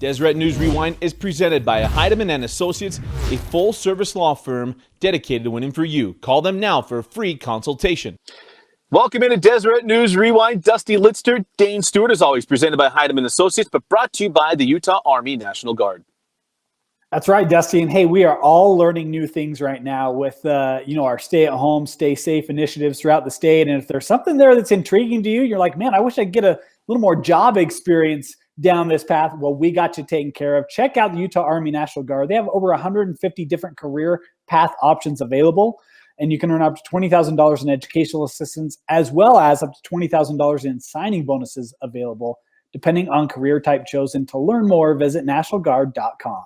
Deseret News Rewind is presented by Heidemann and Associates, a full-service law firm dedicated to winning for you. Call them now for a free consultation. Welcome into Deseret News Rewind. Dusty Litster, Dane Stewart, as always, presented by Heidemann Associates, but brought to you by the Utah Army National Guard. That's right, Dusty. And hey, we are all learning new things right now with, our stay-at-home, stay-safe initiatives throughout the state. And if there's something there that's intriguing to you, you're like, man, I wish I could get a little more job experience down this path. Well, we got you taken care of. Check out the Utah Army National Guard. They have over 150 different career path options available, and you can earn up to $20,000 in educational assistance, as well as up to $20,000 in signing bonuses available, depending on career type chosen. To learn more, visit nationalguard.com.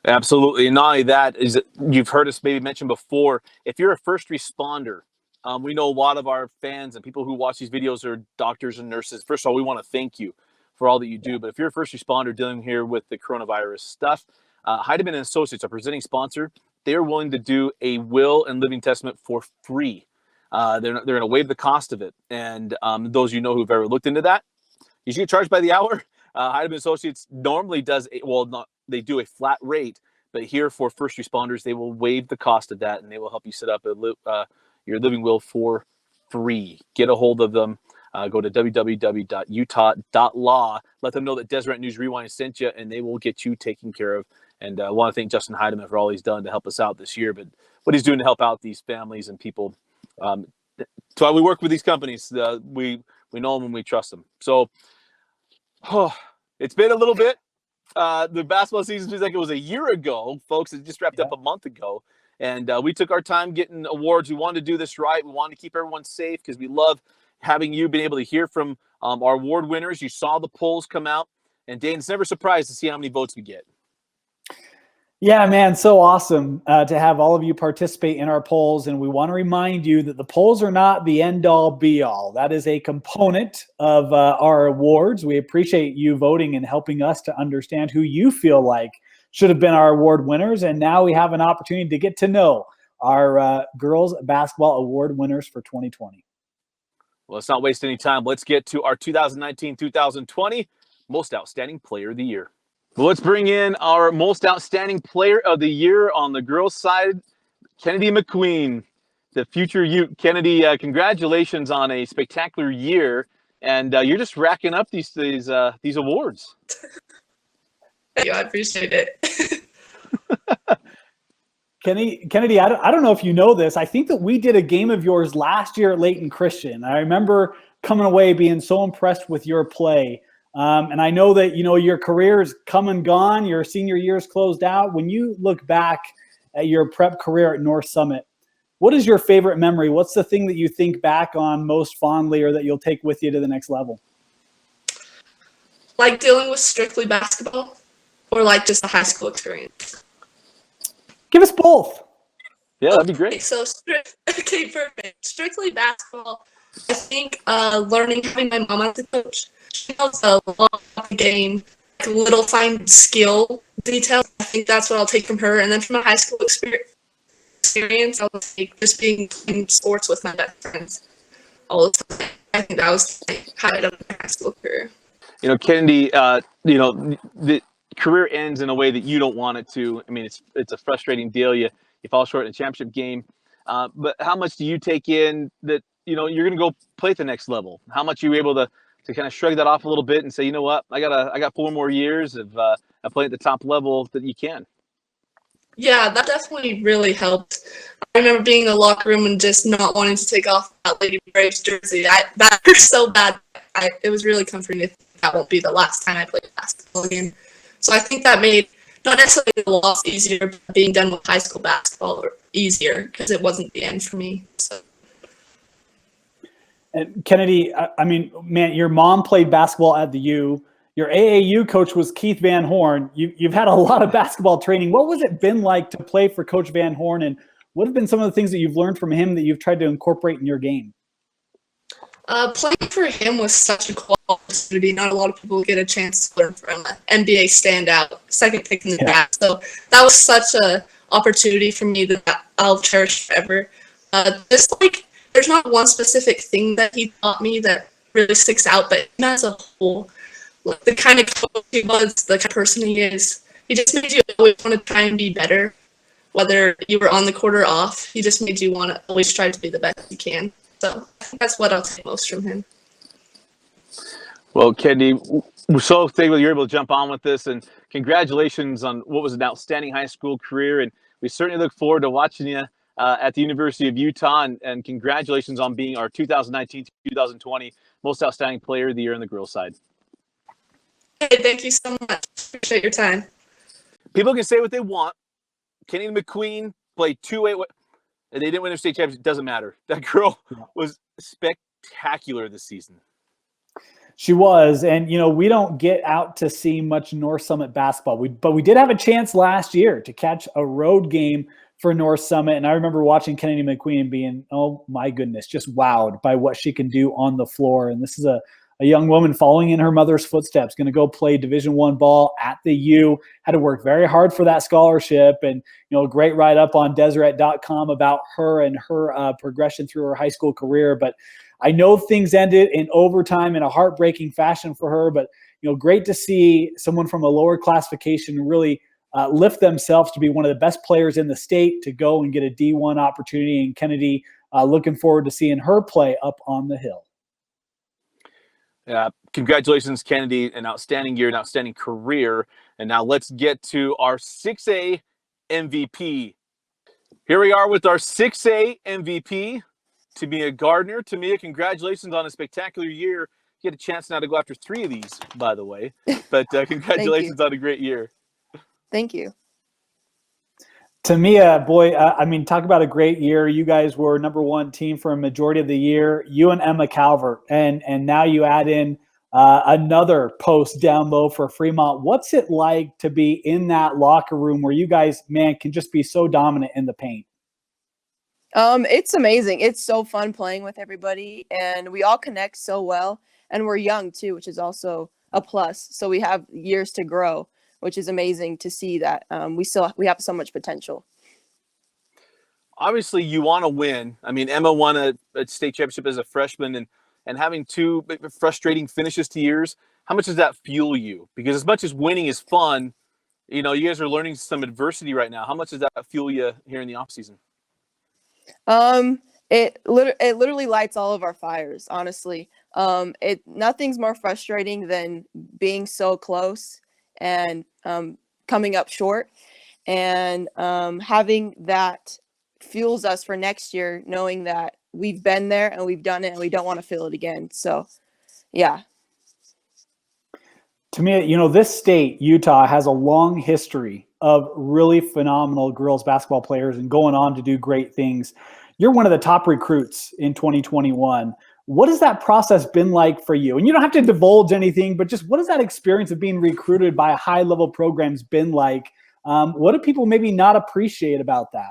Absolutely. And not only that, is you've heard us maybe mention before, if you're a first responder, we know a lot of our fans and people who watch these videos are doctors and nurses. First of all, we want to thank you for all that you do. But if you're a first responder dealing here with the coronavirus stuff, Heidemann and Associates, our presenting sponsor, they're willing to do a will and living testament for free. They're going to waive the cost of it. And those who've ever looked into that, you should get charged by the hour. Heidemann Associates normally does they do a flat rate, but here for first responders, they will waive the cost of that, and they will help you set up your living will for free. Get a hold of them. Go to www.utah.law. Let them know that Deseret News Rewind sent you, and they will get you taken care of. And I want to thank Justin Heidemann for all he's done to help us out this year, but what he's doing to help out these families and people. So why we work with these companies. We know them and we trust them. So it's been a little bit. The basketball season seems like it was a year ago, folks. It just wrapped up a month ago. And we took our time getting awards. We wanted to do this right. We wanted to keep everyone safe because we love having you being able to hear from our award winners. You saw the polls come out. And Dane's never surprised to see how many votes we get. Yeah, man, so awesome to have all of you participate in our polls. And we want to remind you that the polls are not the end-all, be-all. That is a component of our awards. We appreciate you voting and helping us to understand who you feel like should have been our award winners. And now we have an opportunity to get to know our girls basketball award winners for 2020. Well, let's not waste any time. Let's get to our 2019-2020 Most Outstanding Player of the Year. Well, let's bring in our Most Outstanding Player of the Year on the girls' side, Kennedy McQueen, the future Ute. Kennedy, congratulations on a spectacular year, and you're just racking up these awards. Thank you, I appreciate it. Kennedy, I don't know if you know this. I think that we did a game of yours last year at Layton Christian. I remember coming away being so impressed with your play. And I know that, your career's come and gone. Your senior year's closed out. When you look back at your prep career at North Summit, what is your favorite memory? What's the thing that you think back on most fondly or that you'll take with you to the next level? Like dealing with strictly basketball or like just the high school experience? Give us both. Yeah, that'd be great. So, okay, perfect. Strictly basketball, I think learning, having my mom as a coach, she knows a lot about the game, like little fine skill details. I think that's what I'll take from her. And then from a high school experience, I'll take just being in sports with my best friends all the time. I think that was the highlight of my high school career. Kennedy, the career ends in a way that you don't want it to. I mean, it's a frustrating deal. You fall short in a championship game. But how much do you take in that, you're going to go play at the next level? How much are you able to kind of shrug that off a little bit and say, you know what, I got 4 more years of playing at the top level that you can? Yeah, that definitely really helped. I remember being in the locker room and just not wanting to take off that Lady Braves jersey. That hurt so bad. It was really comforting to think that won't be the last time I play basketball again. So I think that made not necessarily the loss easier, but being done with high school basketball easier because it wasn't the end for me. So. And Kennedy, I mean, man, your mom played basketball at the U. Your AAU coach was Keith Van Horn. You've had a lot of basketball training. What was it been like to play for Coach Van Horn, and what have been some of the things that you've learned from him that you've tried to incorporate in your game? Playing for him was such a cool opportunity. Not a lot of people get a chance to learn from an NBA standout, second pick in the draft. So that was such an opportunity for me that I'll cherish forever. There's not one specific thing that he taught me that really sticks out, but as a whole, like, the kind of coach he was, the kind of person he is. He just made you always want to try and be better, whether you were on the court or off. He just made you want to always try to be the best you can. So I think that's what I'll take most from him. Well, Kendi, we're so thankful you're able to jump on with this, and congratulations on what was an outstanding high school career. And we certainly look forward to watching you at the University of Utah. And congratulations on being our 2019-2020 Most Outstanding Player of the Year on the girls' side. Hey, thank you so much. Appreciate your time. People can say what they want. Kenny McQueen played 2-8. They didn't win their state championship. It doesn't matter. That girl was spectacular this season. She was, and we don't get out to see much North Summit basketball. But we did have a chance last year to catch a road game for North Summit, and I remember watching Kennedy McQueen being, oh my goodness, just wowed by what she can do on the floor. And this is a young woman following in her mother's footsteps, going to go play Division I ball at the U. Had to work very hard for that scholarship, and a great write up on Deseret.com about her and her progression through her high school career. But I know things ended in overtime in a heartbreaking fashion for her, but great to see someone from a lower classification really lift themselves to be one of the best players in the state, to go and get a D1 opportunity. And Kennedy, looking forward to seeing her play up on the hill. Congratulations, Kennedy. An outstanding year, an outstanding career. And now let's get to our 6A MVP. Here we are with our 6A MVP. Teya Gardner. Teya, congratulations on a spectacular year. You get a chance now to go after 3 of these, by the way. But congratulations on a great year. Thank you. Teya, boy, talk about a great year. You guys were #1 team for a majority of the year. You and Emma Calvert, and now you add in another post down low for Fremont. What's it like to be in that locker room where you guys, can just be so dominant in the paint? It's amazing. It's so fun playing with everybody, and we all connect so well, and we're young too, which is also a plus. So we have years to grow, which is amazing to see that we have so much potential. Obviously, you want to win. Emma won a state championship as a freshman, and having 2 frustrating finishes to years. How much does that fuel you? Because as much as winning is fun, you guys are learning some adversity right now. How much does that fuel you here in the off season? It literally lights all of our fires, honestly. Nothing's more frustrating than being so close and coming up short, and having that fuels us for next year, knowing that we've been there and we've done it and we don't want to feel it again. So yeah. To me, this state, Utah, has a long history of really phenomenal girls basketball players and going on to do great things. You're one of the top recruits in 2021. What has that process been like for you? And you don't have to divulge anything, but just what has that experience of being recruited by high-level programs been like? What do people maybe not appreciate about that?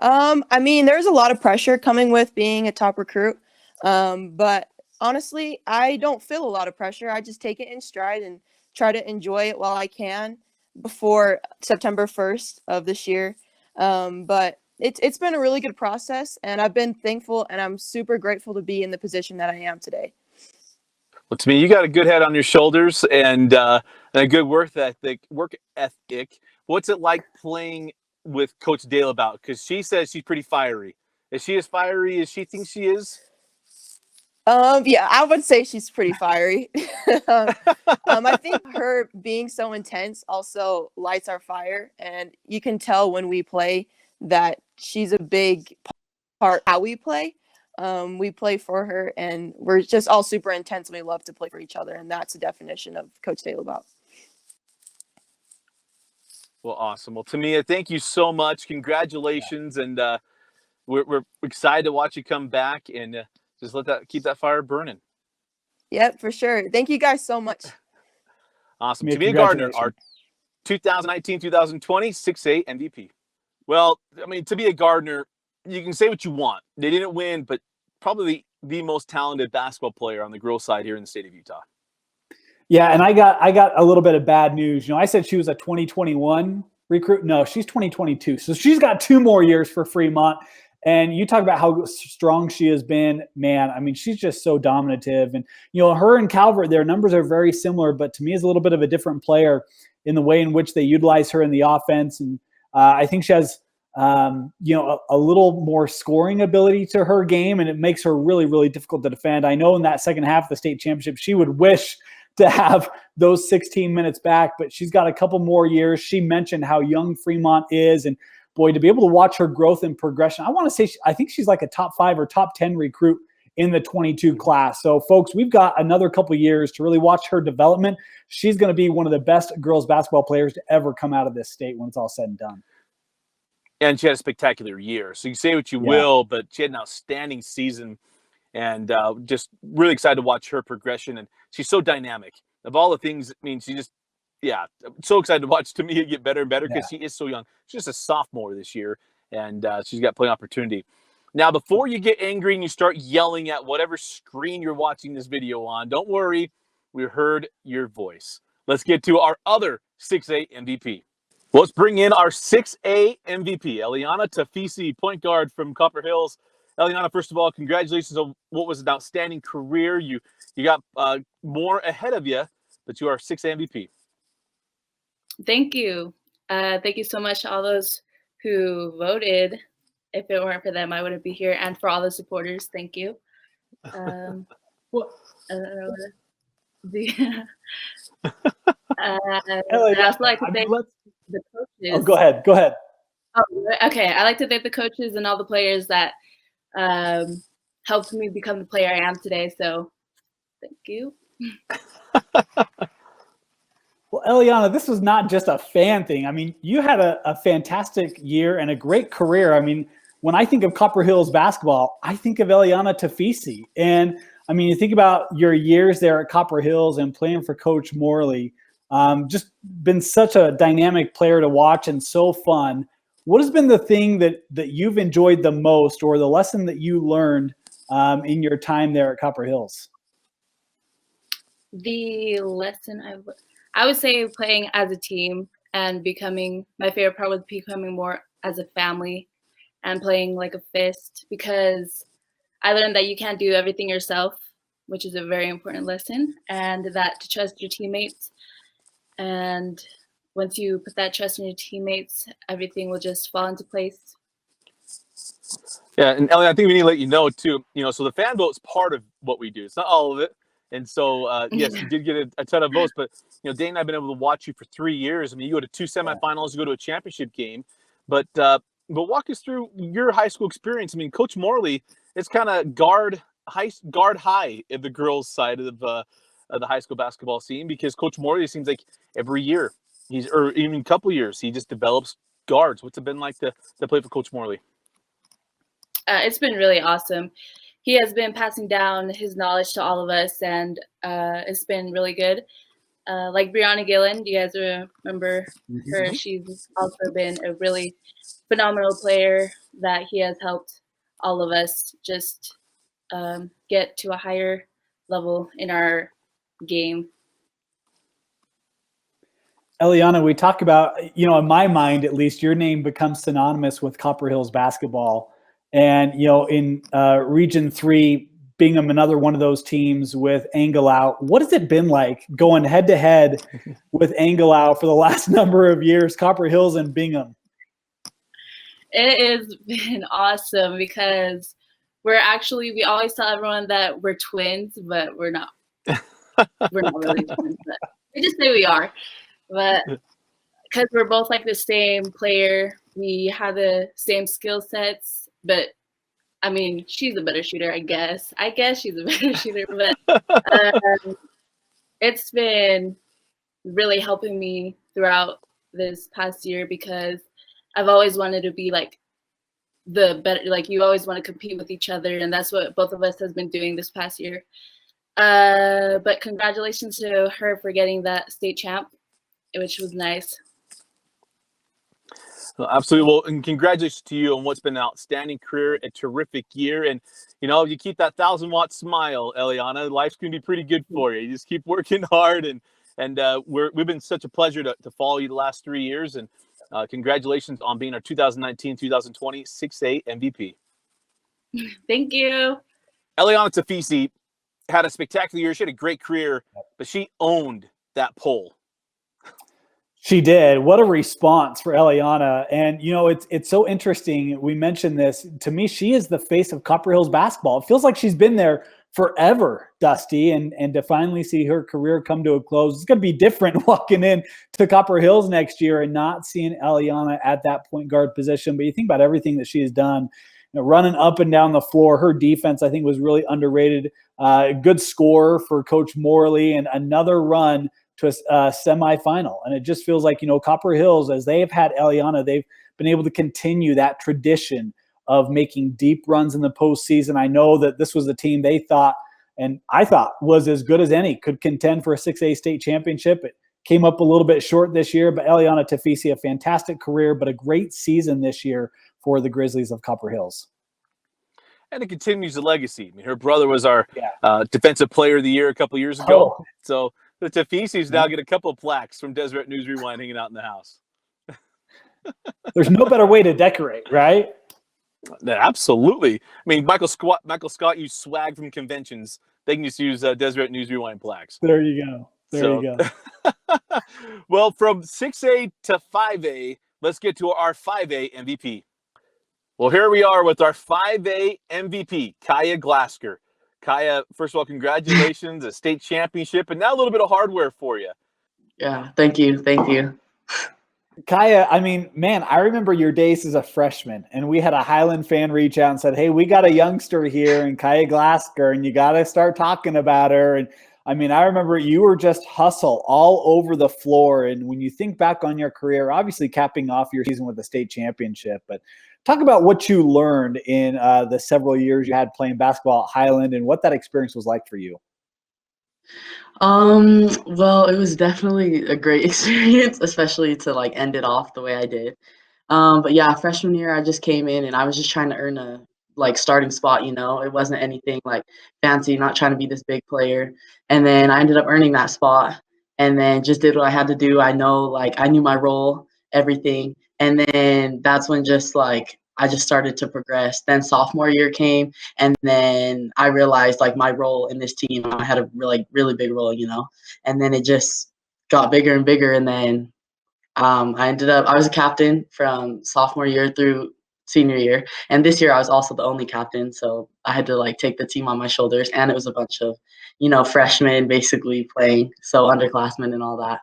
There's a lot of pressure coming with being a top recruit, but honestly, I don't feel a lot of pressure. I just take it in stride and try to enjoy it while I can before September 1st of this year. But it's been a really good process, and I've been thankful, and I'm super grateful to be in the position that I am today. Well, to me, you got a good head on your shoulders and a good work ethic. What's it like playing with Coach Dale about? Because she says she's pretty fiery. Is she as fiery as she thinks she is? Yeah, I would say she's pretty fiery. I think her being so intense also lights our fire, and you can tell when we play that she's a big part how we play. We play for her, and we're just all super intense, and we love to play for each other, and that's the definition of Coach Dale about. Well, awesome. Well, Teya, thank you so much. Congratulations, and we're excited to watch you come back and just keep that fire burning. Yep, for sure. Thank you guys so much. Awesome. Teya Gardner, our 2019-2020 6A MVP. Well, Teya Gardner, you can say what you want. They didn't win, but probably the most talented basketball player on the girls' side here in the state of Utah. Yeah, and I got a little bit of bad news. I said she was a 2021 recruit. No, she's 2022. So she's got 2 more years for Fremont. And you talk about how strong she has been, man. I mean, she's just so dominative. And, her and Calvert, their numbers are very similar, but to me is a little bit of a different player in the way in which they utilize her in the offense. And I think she has, a little more scoring ability to her game, and it makes her really, really difficult to defend. I know in that second half of the state championship, she would wish to have those 16 minutes back, but she's got a couple more years. She mentioned how young Fremont is, and boy, to be able to watch her growth and progression, I think she's like a top 5 or top 10 recruit in the 22 class. So folks, we've got another couple years to really watch her development. She's going to be one of the best girls basketball players to ever come out of this state when it's all said and done. And she had a spectacular year. So you say what you will, but she had an outstanding season, and just really excited to watch her progression. And she's so dynamic. Of all the things, I mean, I'm so excited to watch Teya get better and better because she is so young. She's just a sophomore this year, and she's got plenty of opportunity. Now, before you get angry and you start yelling at whatever screen you're watching this video on, don't worry. We heard your voice. Let's get to our other 6A MVP. Let's bring in our 6A MVP, Eliana Tupea, point guard from Copper Hills. Eliana, first of all, congratulations on what was an outstanding career. You got more ahead of you, but you are 6A MVP. Thank you. Thank you so much to all those who voted. If it weren't for them, I wouldn't be here. And for all the supporters, thank you. Well, I don't know. I'd also like to thank the coaches. Oh, go ahead. Oh, okay. I like to thank the coaches and all the players that helped me become the player I am today. So thank you. Well, Eliana, this was not just a fan thing. I mean, you had a fantastic year and a great career. I mean, when I think of Copper Hills basketball, I think of Eliana Tupea. And I mean, you think about your years there at Copper Hills and playing for Coach Morley, just been such a dynamic player to watch and so fun. What has been the thing that you've enjoyed the most, or the lesson that you learned in your time there at Copper Hills? The lesson I would say playing as a team and my favorite part was becoming more as a family and playing like a fist, because I learned that you can't do everything yourself, which is a very important lesson, and that to trust your teammates. And once you put that trust in your teammates, everything will just fall into place. Yeah, and Ellie, I think we need to let you know too, so the fan vote is part of what we do. It's not all of it. And so, yes, you did get a ton of votes, but, Dane and I have been able to watch you for 3 years. I mean, you go to 2 semifinals, you go to a championship game, but walk us through your high school experience. I mean, Coach Morley, it's kind of guard high in the girls' side of the high school basketball scene, because Coach Morley, it seems like every year or even a couple years, he just develops guards. What's it been like to play for Coach Morley? It's been really awesome. He has been passing down his knowledge to all of us, and it's been really good. Like Brianna Gillen, do you guys remember her? She's also been a really phenomenal player that he has helped all of us just get to a higher level in our game. Eliana, we talk about, in my mind, at least, your name becomes synonymous with Copper Hills basketball. And, in Region 3, Bingham, another one of those teams with Angelau. What has it been like going head-to-head with Angelau for the last number of years, Copper Hills and Bingham? It has been awesome, because we always tell everyone that we're twins, but we're not. We're not really twins, but we just say we are. But because we're both like the same player, we have the same skill sets, but I mean, she's a better shooter, I guess. I guess she's a better shooter, but it's been really helping me throughout this past year, because I've always wanted to be like the better, like you always want to compete with each other, and that's what both of us has been doing this past year. But congratulations to her for getting that state champ, which was nice. Well, absolutely. Well, and congratulations to you on what's been an outstanding career, a terrific year. And, if you keep that 1,000-watt smile, Eliana, life's going to be pretty good for you. You just keep working hard. And we've been such a pleasure to follow you the last 3 years. And congratulations on being our 2019-2020 6A MVP. Thank you. Eliana Tupea had a spectacular year. She had a great career, but she owned that pole. She did. What a response for Eliana. And, you know, it's so interesting. We mentioned this. To me, she is the face of Copper Hills basketball. It feels like she's been there forever, Dusty, and to finally see her career come to a close. It's going to be different walking in to Copper Hills next year and not seeing Eliana at that point guard position. But you think about everything that she has done, you know, running up and down the floor. Her defense, I think, was really underrated. Good score for Coach Morley, and another run to a semifinal. And it just feels like, you know, Copper Hills, as they have had Eliana, they've been able to continue that tradition of making deep runs in the postseason. I know that this was a team they thought, and I thought, was as good as any, could contend for a 6A state championship. It came up a little bit short this year, but Eliana Tupea, a fantastic career, but a great season this year for the Grizzlies of Copper Hills. And it continues the legacy. I mean, her brother was our defensive player of the year a couple of years ago. So the Tupea's now get a couple of plaques from Deseret News Rewind hanging out in the house. There's no better way to decorate, right? Absolutely. I mean, Michael Scott used swag from conventions. They can just use Deseret News Rewind plaques. There you go. There you go. Well, from 6A to 5A, let's get to our 5A MVP. Well, here we are with our 5A MVP, Kaia Glasgow. Kaia, first of all, congratulations, a state championship, and now a little bit of hardware for you. Yeah, thank you. Thank you. Kaia, I mean, man, I remember your days as a freshman, and we had a Highland fan reach out and said, hey, we got a youngster here in Kaia Glasgow, and you got to start talking about her. And I mean, I remember you were just hustle all over the floor. And when you think back on your career, obviously capping off your season with a state championship, but talk about what you learned in the several years you had playing basketball at Highland and what that experience was like for you. Well, it was definitely a great experience, especially to like end it off the way I did. But yeah, freshman year I just came in and I was just trying to earn a like starting spot, you know. It wasn't anything like fancy, not trying to be this big player. And then I ended up earning that spot and then just did what I had to do. I knew my role, everything. And then that's when just like I just started to progress. Then sophomore year came, and then I realized like my role in this team, I had a really big role, you know. And then it just got bigger and bigger. And then I was a captain from sophomore year through senior year. And this year I was also the only captain. So I had to like take the team on my shoulders. And it was a bunch of, you know, freshmen basically playing, so underclassmen and all that.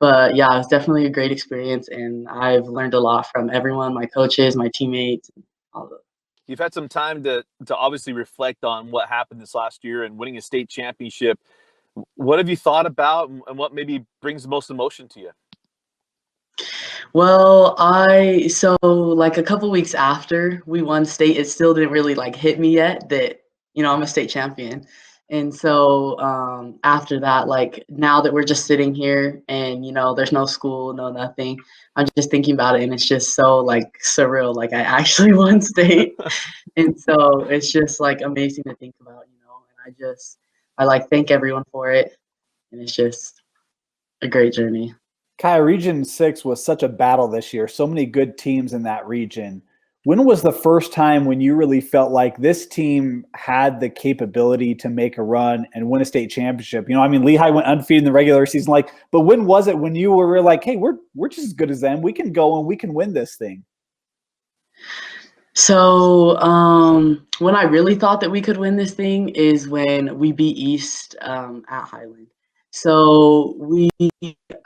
But yeah, it was definitely a great experience, and I've learned a lot from everyone, my coaches, my teammates, all of it. You've had some time to obviously reflect on what happened this last year and winning a state championship. What have you thought about, and what maybe brings the most emotion to you? Well, so like a couple weeks after we won state, it still didn't really like hit me yet that, you know, I'm a state champion. And so after that, like now that we're just sitting here and, you know, there's no school, no nothing, I'm just thinking about it and it's just so like surreal. Like I actually won state. And so it's just like amazing to think about, you know, and I like thank everyone for it. And it's just a great journey. Kaia, Region 6 was such a battle this year. So many good teams in that region. When was the first time when you really felt like this team had the capability to make a run and win a state championship? You know, I mean, Lehigh went undefeated in the regular season, but when was it when you were like, hey, we're just as good as them. We can go and we can win this thing? So when I really thought that we could win this thing is when we beat East at Highland. So we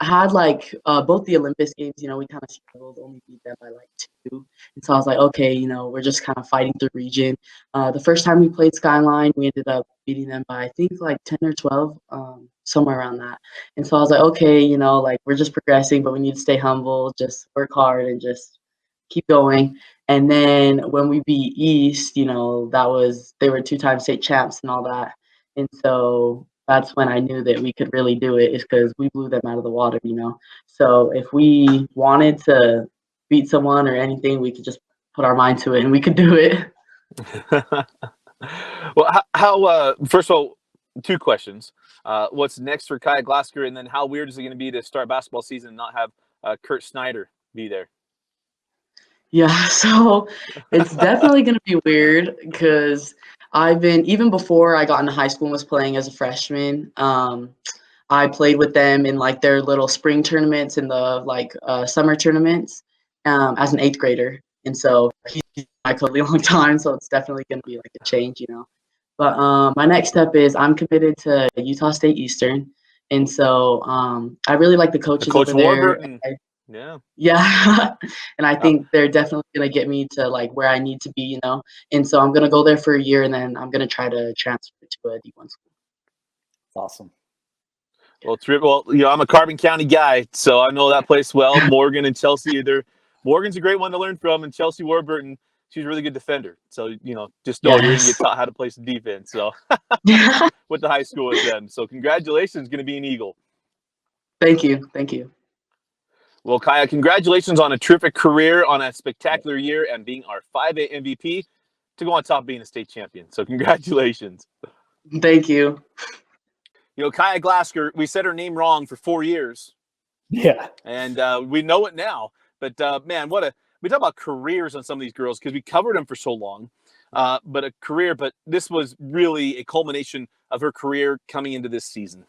had like both the Olympus games, you know, we kind of struggled, only beat them by like 2. And so I was like, okay, you know, we're just kind of fighting through region. The first time we played Skyline, we ended up beating them by I think like 10 or 12, somewhere around that. And so I was like, okay, you know, like we're just progressing, but we need to stay humble, just work hard and just keep going. And then when we beat East, you know, they were 2-time state champs and all that. And so that's when I knew that we could really do it, is because we blew them out of the water, you know. So if we wanted to beat someone or anything, we could just put our mind to it and we could do it. Well, how first of all, 2 questions. What's next for Kaia Glasgow, and then how weird is it going to be to start basketball season and not have Kurt Schneider be there? Yeah, so it's definitely going to be weird because I've been, even before I got into high school and was playing as a freshman, I played with them in like their little spring tournaments and the like summer tournaments as an eighth grader. And so he's my coach a long time, so it's definitely going to be like a change, you know. But my next step is I'm committed to Utah State Eastern. And so I really like the The coaches Coach over there. Warburton. Yeah. Yeah. And I Uh, think they're definitely gonna get me to like where I need to be, you know. And so I'm gonna go there for a year and then I'm gonna try to transfer to a D1 school. Awesome. well, I'm a Carbon County guy, so I know that place well. Morgan and Chelsea, Morgan's a great one to learn from, and Chelsea Warburton, she's a really good defender. So, just know you're going to get Yes. taught how to play some defense. So, with the high school with them. So, congratulations, going to be an Eagle. Thank you. Thank you. Well, Kaia, congratulations on a terrific career, on a spectacular year, and being our 5A MVP to go on top of being a state champion. So, congratulations. Thank you. Kaia Glasgow, we said her name wrong for 4 years. Yeah. And we know it now. But, man, we talk about careers on some of these girls because we covered them for so long. But this was really a culmination of her career coming into this season.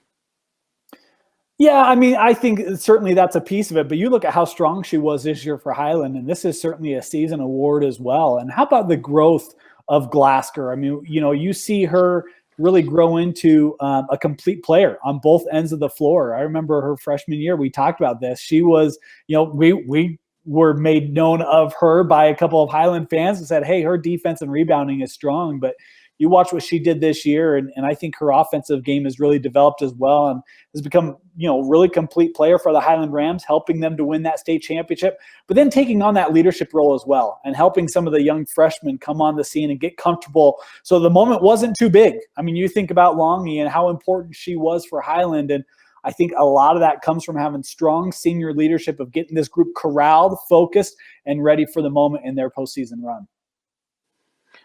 Yeah, I mean, I think certainly that's a piece of it, but you look at how strong she was this year for Highland, and this is certainly a season award as well. And how about the growth of Glasgow? I mean, you see her really grow into a complete player on both ends of the floor. I remember her freshman year, we talked about this. She was, we were made known of her by a couple of Highland fans and said, hey, her defense and rebounding is strong, but you watch what she did this year, and I think her offensive game has really developed as well and has become, really complete player for the Highland Rams, helping them to win that state championship, but then taking on that leadership role as well and helping some of the young freshmen come on the scene and get comfortable. So the moment wasn't too big. I mean, you think about Longy and how important she was for Highland, and I think a lot of that comes from having strong senior leadership of getting this group corralled, focused, and ready for the moment in their postseason run.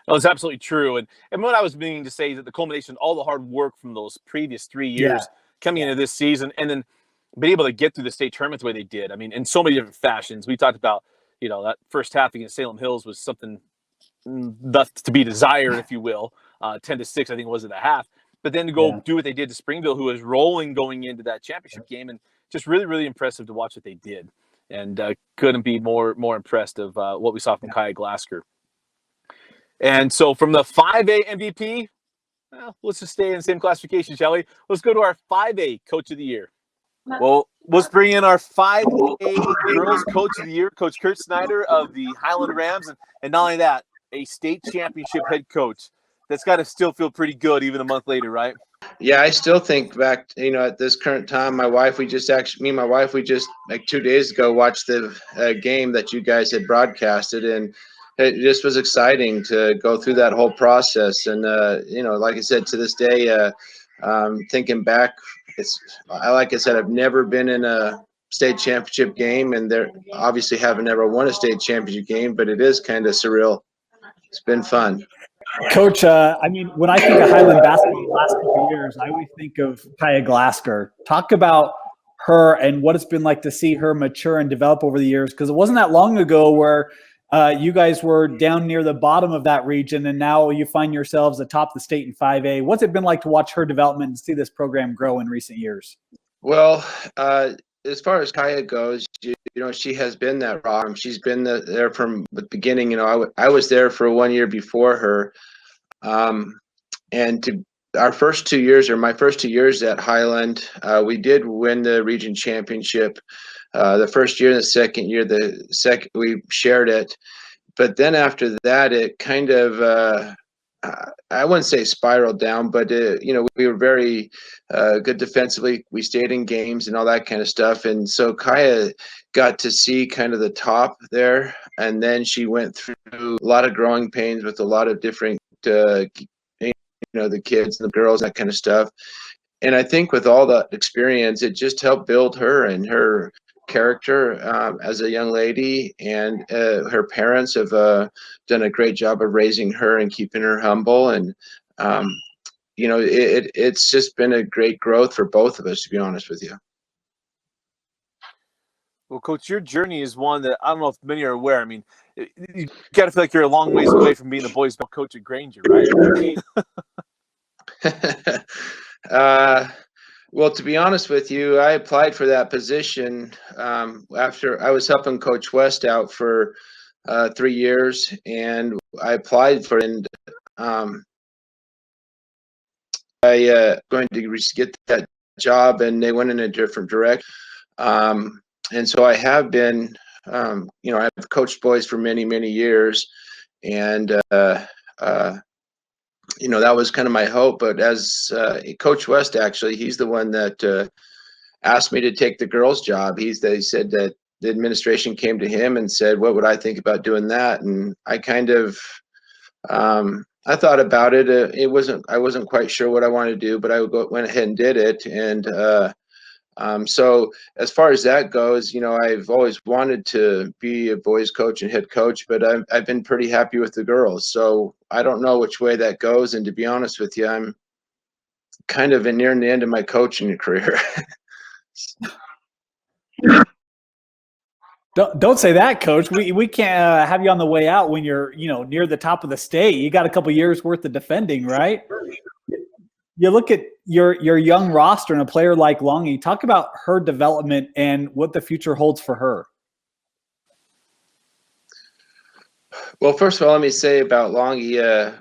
Oh, it's absolutely true. And what I was meaning to say is that the culmination of all the hard work from those previous 3 years coming into this season and then being able to get through the state tournament the way they did. I mean, in so many different fashions. We talked about, that first half against Salem Hills was something left to be desired, if you will. 10-6, I think it was at the half. But then to go do what they did to Springville, who was rolling going into that championship game, and just really, really impressive to watch what they did. And couldn't be more impressed of what we saw from Kaia Glasgow. And so from the 5A MVP, let's just stay in the same classification, shall we? Let's go to our 5A Coach of the Year. Well, let's bring in our 5A Girls Coach of the Year, Coach Kurt Schneider of the Highland Rams. And not only that, a state championship head coach. That's got to still feel pretty good even a month later, right? Yeah, I still think back, at this current time, me and my wife, we just like 2 days ago watched the game that you guys had broadcasted, and it just was exciting to go through that whole process. And, like I said, to this day, thinking back, like I said, I've never been in a state championship game, and there obviously haven't ever won a state championship game, but it is kind of surreal. It's been fun. Coach, I mean, when I think of Highland basketball the last couple of years, I always think of Kaia Glasgow. Talk about her and what it's been like to see her mature and develop over the years, because it wasn't that long ago where you guys were down near the bottom of that region, and now you find yourselves atop the state in 5A. What's it been like to watch her development and see this program grow in recent years? Well, as far as Kaia goes, she has been that rock. She's been there from the beginning. I was there for 1 year before her. And to our first 2 years, or my first 2 years at Highland, we did win the region championship. The first year and the second year, we shared it. But then after that, it kind of, I wouldn't say spiraled down, but we were very good defensively. We stayed in games and all that kind of stuff. And so Kaia got to see kind of the top there, and then she went through a lot of growing pains with a lot of different, the kids and the girls, that kind of stuff. And I think with all that experience, it just helped build her and her character as a young lady, and her parents have done a great job of raising her and keeping her humble. And it's just been a great growth for both of us, to be honest with you. Well, Coach, your journey is one that I don't know if many are aware. I mean, you got to feel like you're a long ways away from being the boys' coach at Granger, right? Well, to be honest with you, I applied for that position after I was helping Coach West out for 3 years, and I applied for it. And I going to get that job, and they went in a different direction. And so I have been, I've coached boys for many, many years, and that was kind of my hope. But as Coach West, actually, he's the one that asked me to take the girls' job. He said that the administration came to him and said, "What would I think about doing that?" And I kind of, I thought about it. I wasn't quite sure what I wanted to do, but went ahead and did it. And so as far as that goes, I've always wanted to be a boys coach and head coach, but I've been pretty happy with the girls. So I don't know which way that goes. And to be honest with you, I'm kind of nearing the end of my coaching career. Don't say that, Coach. We can't have you on the way out when you're near the top of the state. You got a couple years worth of defending, right? You look at your young roster and a player like Longy. Talk about her development and what the future holds for her. Well, first of all, let me say about Longy,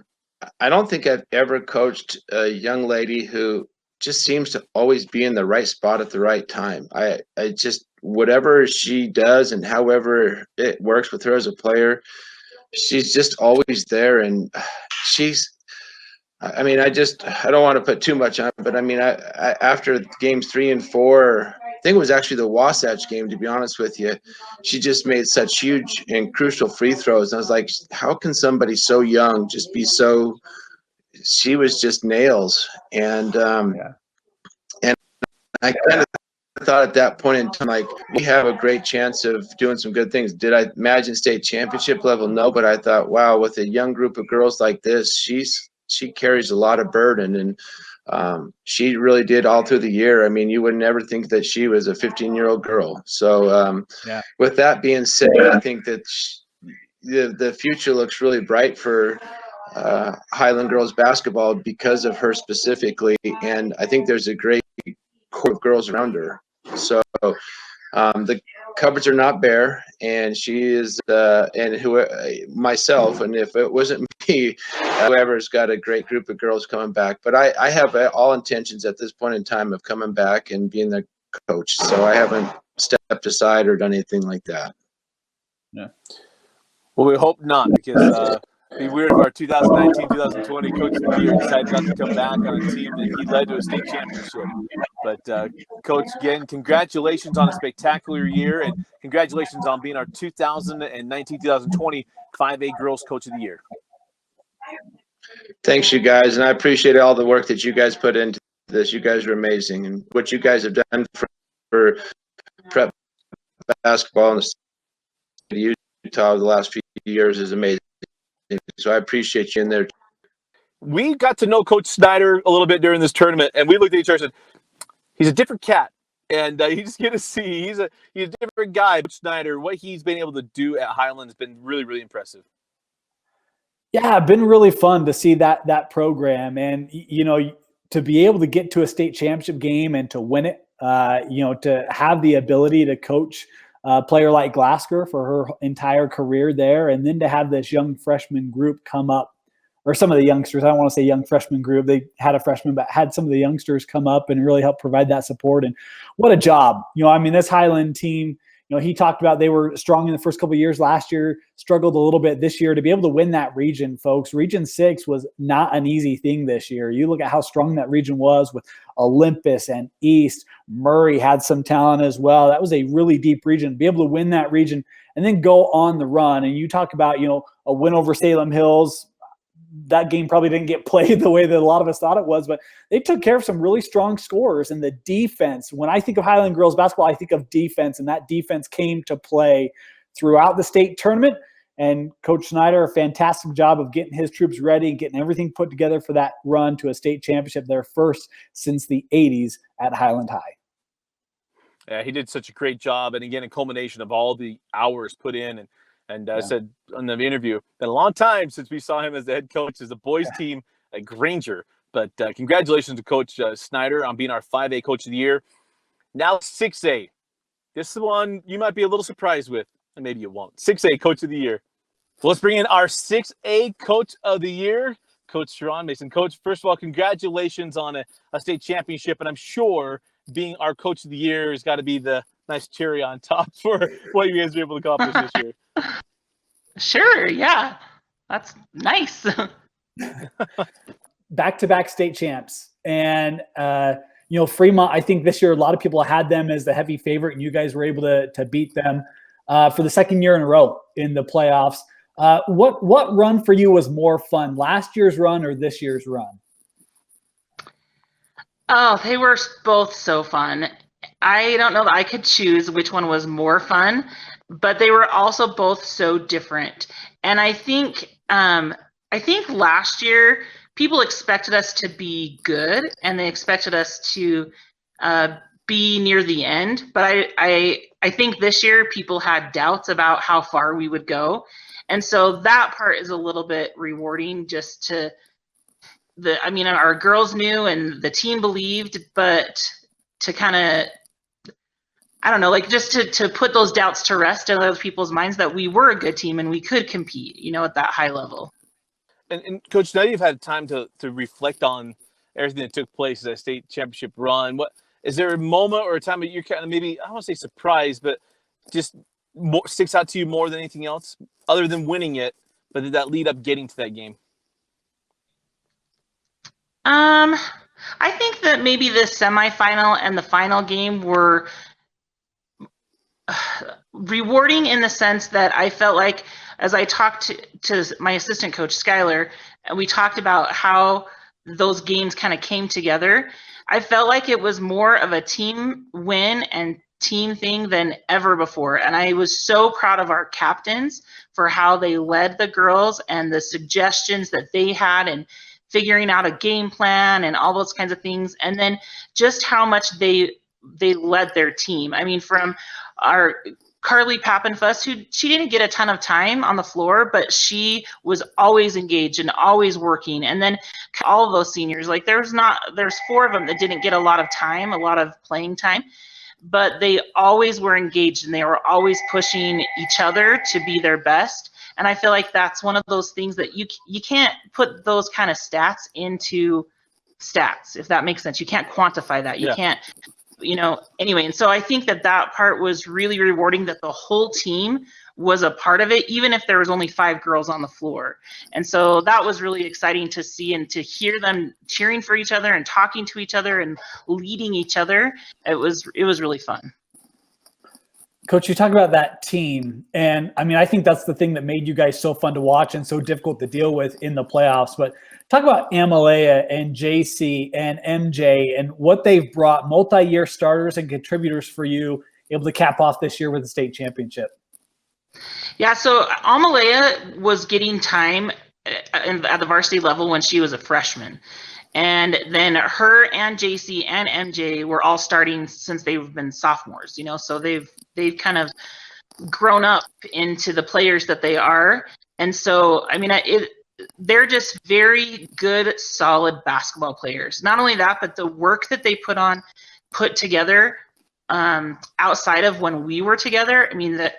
I don't think I've ever coached a young lady who just seems to always be in the right spot at the right time. I just, whatever she does and however it works with her as a player, she's just always there. And I don't want to put too much on it, but I mean, I after games 3 and 4, I think it was actually the Wasatch game, to be honest with you, she just made such huge and crucial free throws. And I was like, how can somebody so young just be so, she was just nails. And, and I kind of thought at that point in time, like, we have a great chance of doing some good things. Did I imagine state championship level? No, but I thought, wow, with a young group of girls like this, she carries a lot of burden, and she really did all through the year. I mean, you would never think that she was a 15-year-old girl. So with that being said, I think that the future looks really bright for Highland girls basketball because of her specifically, and I think there's a great core of girls around her. So the cupboards are not bare, and she is myself, and if it wasn't me, whoever's got a great group of girls coming back. But I have all intentions at this point in time of coming back and being the coach, so I haven't stepped aside or done anything like that. Yeah. Well, we hope not, because it'd be weird if our 2019-2020 Coach of the Year decided not to come back on a team that he led to a state championship. But, Coach, again, congratulations on a spectacular year, and congratulations on being our 2019-2020 5A Girls Coach of the Year. Thanks, you guys, and I appreciate all the work that you guys put into this. You guys are amazing, and what you guys have done for prep basketball in the state of Utah the last few years is amazing. So I appreciate you in there. We got to know Coach Schneider a little bit during this tournament, and we looked at each other and said, he's a different cat. And you just get to see he's a different guy. But Schneider, what he's been able to do at Highland has been really, really impressive. Yeah, been really fun to see that program, and to be able to get to a state championship game and to win it. To have the ability to coach a player like Glasgow for her entire career there, and then to have this young freshman group come up, or some of the youngsters. I don't want to say young freshman group. They had a freshman, but had some of the youngsters come up and really help provide that support. And what a job. This Highland team, he talked about they were strong in the first couple of years last year, struggled a little bit this year. To be able to win that region, folks, Region 6 was not an easy thing this year. You look at how strong that region was with Olympus and East. Murray had some talent as well. That was a really deep region. Be able to win that region and then go on the run. And you talk about, a win over Salem Hills. That game probably didn't get played the way that a lot of us thought it was, but they took care of some really strong scorers. And the defense, when I think of Highland girls basketball, I think of defense, and that defense came to play throughout the state tournament. And Coach Schneider, a fantastic job of getting his troops ready, getting everything put together for that run to a state championship, their first since the 80s at Highland High. Yeah, he did such a great job, and again, a culmination of all the hours put in. And I said on the interview, been a long time since we saw him as the head coach as the boys team at Granger. But congratulations to Coach Schneider on being our 5A Coach of the Year. Now 6A. This is the one you might be a little surprised with, and maybe you won't. 6A Coach of the Year. Well, let's bring in our 6A Coach of the Year, Coach Sharon Mason. Coach, first of all, congratulations on a state championship, and I'm sure being our Coach of the Year has got to be the nice cherry on top for what you guys were able to accomplish this year. Sure, yeah. That's nice. Back-to-back state champs. And, Fremont, I think this year a lot of people had them as the heavy favorite, and you guys were able to beat them for the second year in a row in the playoffs. What run for you was more fun, last year's run or this year's run? Oh, they were both so fun. I don't know that I could choose which one was more fun, but they were also both so different. And I think last year people expected us to be good, and they expected us to be near the end. But I think this year people had doubts about how far we would go, and so that part is a little bit rewarding. Just our girls knew and the team believed, but to kind of, I don't know, like just to put those doubts to rest in other people's minds that we were a good team and we could compete, at that high level. And Coach, now you've had time to reflect on everything that took place at that state championship run. What is there a moment or a time that you're kind of maybe, I don't want to say surprised, but just sticks out to you more than anything else, other than winning it, but did that lead up getting to that game? I think that maybe the semifinal and the final game were rewarding in the sense that I felt like, as I talked to my assistant coach, Skylar, and we talked about how those games kind of came together, I felt like it was more of a team win and team thing than ever before. And I was so proud of our captains for how they led the girls and the suggestions that they had and figuring out a game plan and all those kinds of things. And then just how much they led their team. I mean, from our Carly Pappenfuss, who she didn't get a ton of time on the floor, but she was always engaged and always working. And then all of those seniors, like there's 4 of them that didn't get a lot of time, a lot of playing time, but they always were engaged and they were always pushing each other to be their best. And I feel like that's one of those things that you can't put those kind of stats into stats, if that makes sense. You can't quantify that. You can't, anyway. And so I think that part was really rewarding, that the whole team was a part of it, even if there was only 5 girls on the floor. And so that was really exciting to see and to hear them cheering for each other and talking to each other and leading each other. It was really fun. Coach, you talk about that team, and I think that's the thing that made you guys so fun to watch and so difficult to deal with in the playoffs. But talk about Amalea and JC and MJ and what they've brought, multi-year starters and contributors for you, able to cap off this year with the state championship. Yeah, so Amalea was getting time at the varsity level when she was a freshman. And then her and JC and MJ were all starting since they've been sophomores, so they've kind of grown up into the players that they are. And so, they're just very good, solid basketball players. Not only that, but the work that they put together outside of when we were together, that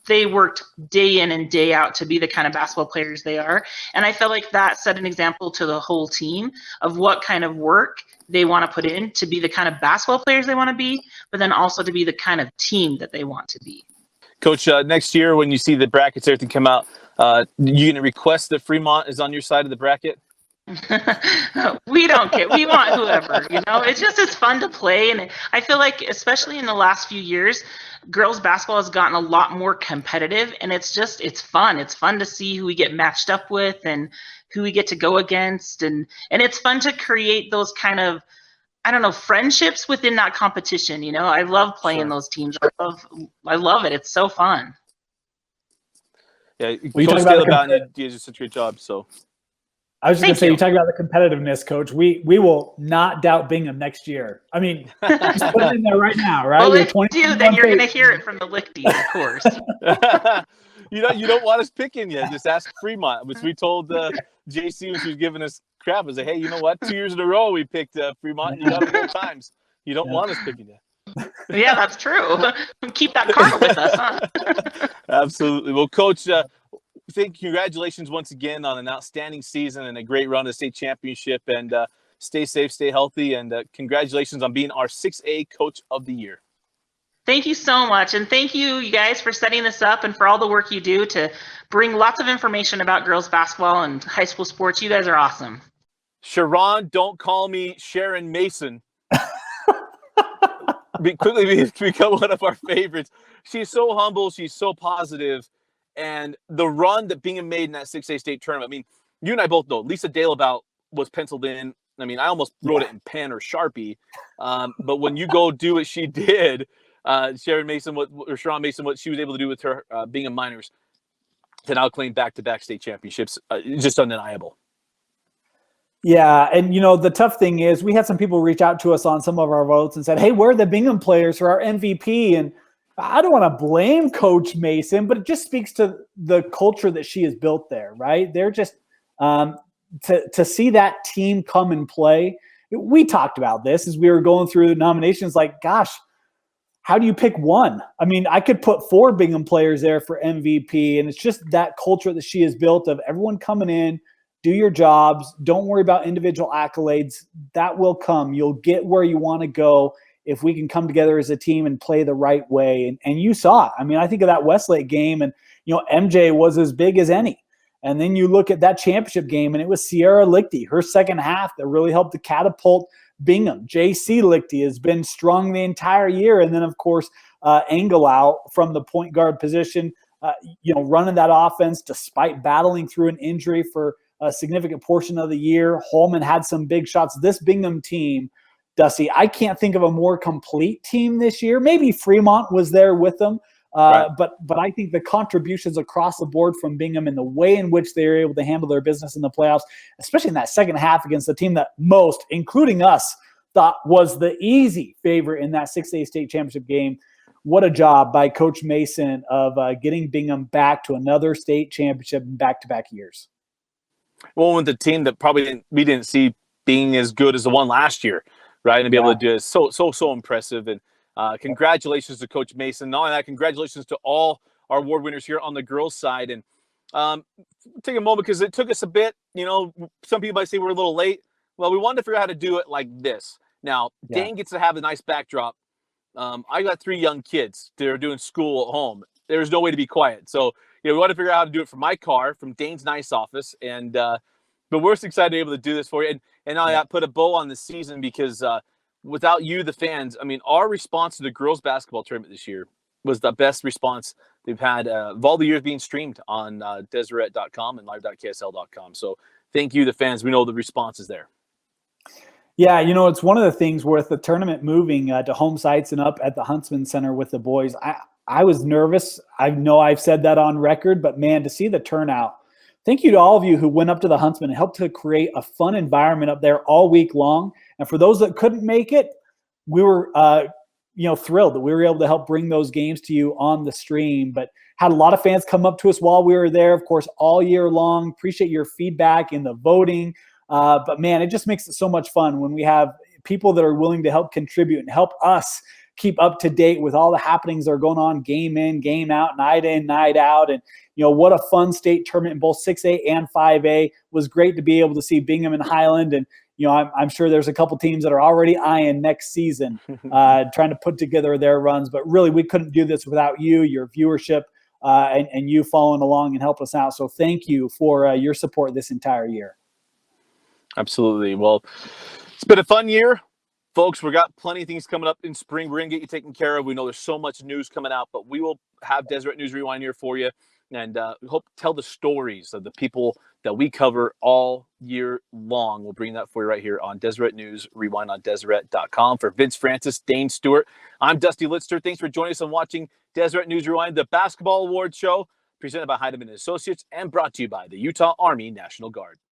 they worked day in and day out to be the kind of basketball players they are. And I felt like that set an example to the whole team of what kind of work they want to put in to be the kind of basketball players they want to be, but then also to be the kind of team that they want to be. Coach, next year when you see the brackets, everything come out, you going to request that Fremont is on your side of the bracket? We don't care. We want whoever, it's fun to play. And I feel like, especially in the last few years, girls basketball has gotten a lot more competitive, and it's fun. It's fun to see who we get matched up with and who we get to go against. And it's fun to create those kind of, friendships within that competition. I love playing those teams. I love it. It's so fun. Yeah, Coach Taylor, you did such a great job. So I was just going to Thank say, you. you talk about the competitiveness, Coach. We will not doubt Bingham next year. I mean, just put it in there right now, right? Well, We're if you do, then you're going to hear it from the Lichties, of course. You don't want us picking you. Just ask Fremont, which we told JC when she was giving us crap. I was like, hey, you know what? 2 years in a row we picked Fremont, and you got them both times. You don't want us picking you. Yeah, that's true. Keep that karma with us, huh? Absolutely. Well, Coach, congratulations once again on an outstanding season and a great run to state championship. And stay safe, stay healthy, and congratulations on being our 6A Coach of the Year. Thank you so much. And thank you guys for setting this up and for all the work you do to bring lots of information about girls basketball and high school sports. You guys are awesome. Sharon, don't call me Sharon Mason. Quickly become one of our favorites. She's so humble. She's so positive. And the run that Bingham made in that 6A state tournament, I mean, you and I both know Lisa Daleabout was penciled in. I mean, I almost wrote it in pen or Sharpie. But when you go do what she did, Sharon Mason, Sharon Mason, what she was able to do with her Bingham Miners to now claim back-to-back state championships, just undeniable. Yeah, and the tough thing is we had some people reach out to us on some of our votes and said, hey, where are the Bingham players for our MVP? And I don't want to blame Coach Mason, but it just speaks to the culture that she has built there, right? They're just to see that team come and play. We talked about this as we were going through the nominations, like, gosh, how do you pick one? I mean, I could put 4 Bingham players there for MVP, and it's just that culture that she has built of everyone coming in, do your jobs, don't worry about individual accolades. That will come. You'll get where you want to go if we can come together as a team and play the right way. And you saw it. I mean, I think of that Westlake game, and MJ was as big as any. And then you look at that championship game, and it was Sierra Lichty, her second half, that really helped to catapult Bingham. JC Lichty has been strong the entire year. And then, of course, Engelau from the point guard position, running that offense despite battling through an injury for a significant portion of the year. Holman had some big shots. This Bingham team, Dusty, I can't think of a more complete team this year. Maybe Fremont was there with them. Right. But I think the contributions across the board from Bingham and the way in which they were able to handle their business in the playoffs, especially in that second half against the team that most, including us, thought was the easy favorite in that 6A state championship game. What a job by Coach Mason of getting Bingham back to another state championship in back-to-back years. Well, with the team that we didn't see being as good as the one last year, right? And to be able to do it is so impressive. And congratulations to Coach Mason. Not only that, congratulations to all our award winners here on the girls' side. And take a moment because it took us a bit. Some people might say we're a little late. Well, we wanted to figure out how to do it like this. Now, Dane gets to have a nice backdrop. I got 3 young kids that are doing school at home. There's no way to be quiet. So, we want to figure out how to do it from my car, from Dane's nice office. And but we're excited to be able to do this for you. And I put a bow on the season because without you, the fans, I mean, our response to the girls basketball tournament this year was the best response they've had of all the years being streamed on Deseret.com and live.ksl.com. So thank you, the fans. We know the response is there. Yeah, it's one of the things with the tournament moving to home sites and up at the Huntsman Center with the boys. I was nervous. I know I've said that on record, but man, to see the turnout. Thank you to all of you who went up to the Huntsman and helped to create a fun environment up there all week long. And for those that couldn't make it, we were thrilled that we were able to help bring those games to you on the stream. But had a lot of fans come up to us while we were there, of course, all year long. Appreciate your feedback in the voting. But man, it just makes it so much fun when we have people that are willing to help contribute and help us keep up to date with all the happenings that are going on game in, game out, night in, night out. And, what a fun state tournament in both 6A and 5A. It was great to be able to see Bingham and Highland. And, I'm sure there's a couple teams that are already eyeing next season, trying to put together their runs. But really, we couldn't do this without you, your viewership, and you following along and helping us out. So thank you for your support this entire year. Absolutely. Well, it's been a fun year. Folks, we got plenty of things coming up in spring. We're going to get you taken care of. We know there's so much news coming out, but we will have Deseret News Rewind here for you. And we hope to tell the stories of the people that we cover all year long. We'll bring that for you right here on Deseret News Rewind on Deseret.com. For Vince Francis, Dane Stewart, I'm Dusty Litster. Thanks for joining us and watching Deseret News Rewind, the basketball award show presented by Heidemann & Associates and brought to you by the Utah Army National Guard.